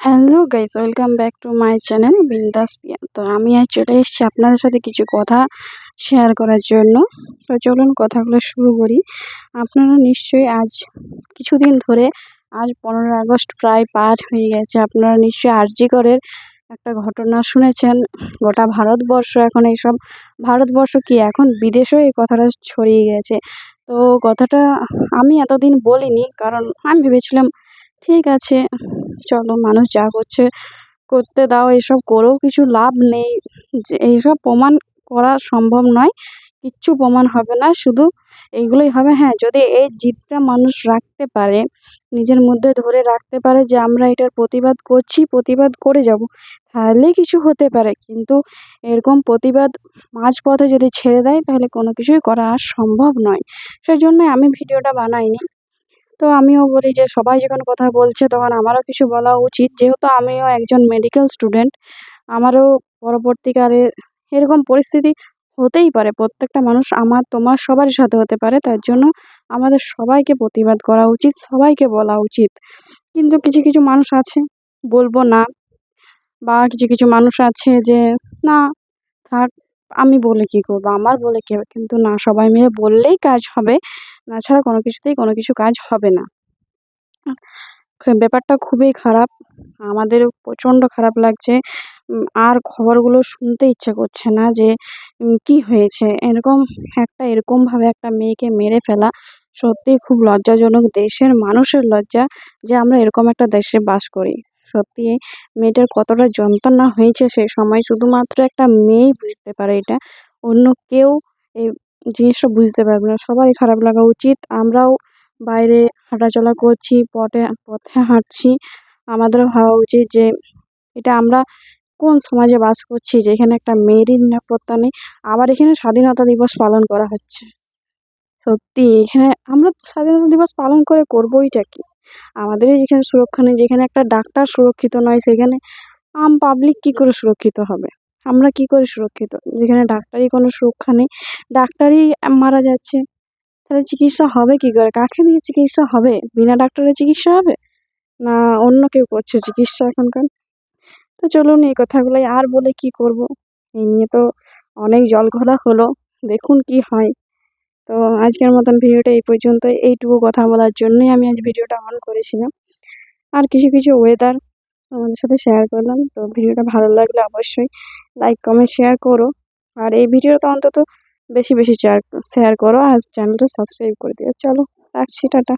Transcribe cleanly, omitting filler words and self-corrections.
Hello guys, welcome back to my channel বিন্দাস পিয়া। তো আমি আজ চলে এসেছি আপনাদের সাথে কিছু কথা শেয়ার করার জন্য। তো চলুন কথাগুলো শুরু করি। আপনারা নিশ্চয়ই আজ কিছুদিন ধরে, আজ 15 আগস্ট প্রায় পার হয়ে গেছে, আপনারা নিশ্চয়ই আরজি করের একটা ঘটনা শুনেছেন। গোটা ভারতবর্ষ এখন এইসব, ভারতবর্ষ কি এখন বিদেশেও এই কথাটা ছড়িয়ে গেছে। তো কথাটা আমি এতদিন বলিনি, কারণ আমি ভেবেছিলাম ঠিক আছে, চলো মানুষ যা করছে করতে দাও, এসব করেও কিছু লাভ নেই, যে এইসব প্রমাণ করা সম্ভব নয়, কিচ্ছু প্রমাণ হবে না, শুধু এইগুলোই হবে। হ্যাঁ, যদি এই জিদটা মানুষ রাখতে পারে, নিজের মধ্যে ধরে রাখতে পারে যে আমরা এটার প্রতিবাদ করছি, প্রতিবাদ করে যাব, তাহলে কিছু হতে পারে। কিন্তু এরকম প্রতিবাদ মাঝপথে যদি ছেড়ে দেয়, তাহলে কোনো কিছুই করা আর সম্ভব নয়। সেই জন্যই আমি ভিডিওটা বানাইনি। তো আমিও বলি যে সবাই যখন কথা বলছে, তখন আমারও কিছু বলা উচিত, যেহেতু আমিও একজন মেডিকেল স্টুডেন্ট। আমারও পরবর্তীকালে এরকম পরিস্থিতি হতেই পারে, প্রত্যেকটা মানুষ, আমার তোমার সবারই সাথে হতে পারে। তার জন্য আমাদের সবাইকে প্রতিবাদ করা উচিত, সবাইকে বলা উচিত। কিন্তু কিছু কিছু মানুষ আছে বলবো না, বা কিছু কিছু মানুষ আছে যে না থাক, আমি বলে কি করবো, আমার বলে কি হবে। কিন্তু না, সবাই মিলে বললেই কাজ হবে, না ছাড়া কোনো কিছুতেই কোনো কিছু কাজ হবে না। ব্যাপারটা খুবই খারাপ, আমাদেরও প্রচণ্ড খারাপ লাগছে। আর খবরগুলো শুনতে ইচ্ছে করছে না যে কী হয়েছে। এরকমভাবে একটা মেয়েকে মেরে ফেলা সত্যিই খুব লজ্জাজনক, দেশের মানুষের লজ্জা যে আমরা এরকম একটা দেশে বাস করি। সত্যি মেয়েটার কতটা যন্ত্রণা হয়েছে সে সময়, শুধুমাত্র একটা মেয়েই বুঝতে পারে এটা, অন্য কেউ এই জিনিসটা বুঝতে পারবে না। সবারই খারাপ লাগা উচিত। আমরাও বাইরে হাঁটাচলা করছি, পথে হাঁটছি, আমাদেরও ভাবা উচিত যে এটা আমরা কোন সমাজে বাস করছি, যেখানে একটা মেয়েরই নিরাপত্তা নেই। আবার এখানে স্বাধীনতা দিবস পালন করা হচ্ছে। সত্যি এখানে আমরা স্বাধীনতা দিবস পালন করে করবোইটা কি? আমাদেরই যেখানে সুরক্ষা নেই, যেখানে একটা ডাক্তার সুরক্ষিত নয়, সেখানে পাবলিক কী করে সুরক্ষিত হবে? আমরা কী করে সুরক্ষিত? যেখানে ডাক্তারি কোনো সুরক্ষা নেই, ডাক্তারই মারা যাচ্ছে, তাহলে চিকিৎসা হবে কী করে? কাকে দিয়ে চিকিৎসা হবে? বিনা ডাক্তারে চিকিৎসা হবে? না অন্য কেউ করছে চিকিৎসা এখনকার? তো চলুন, এই কথাগুলোই আর বলে কি করব? এই নিয়ে তো অনেক জলঘোলা হলো, দেখুন কি হয়। তো আজকের মতন ভিডিওটা এই পর্যন্তই। এইটুকু কথা বলার জন্যই আমি আজ ভিডিওটা অন করেছিলাম। আর কিছু কিছু ওয়েদার তোমাদের সাথে শেয়ার করলাম। তো ভিডিওটা ভালো লাগলে অবশ্যই লাইক, কমেন্ট, শেয়ার করো। আর এই ভিডিওটা অন্তত বেশি বেশি শেয়ার করো, আর চ্যানেলটা সাবস্ক্রাইব করে দিও। চলো, রাখছি, টাটা।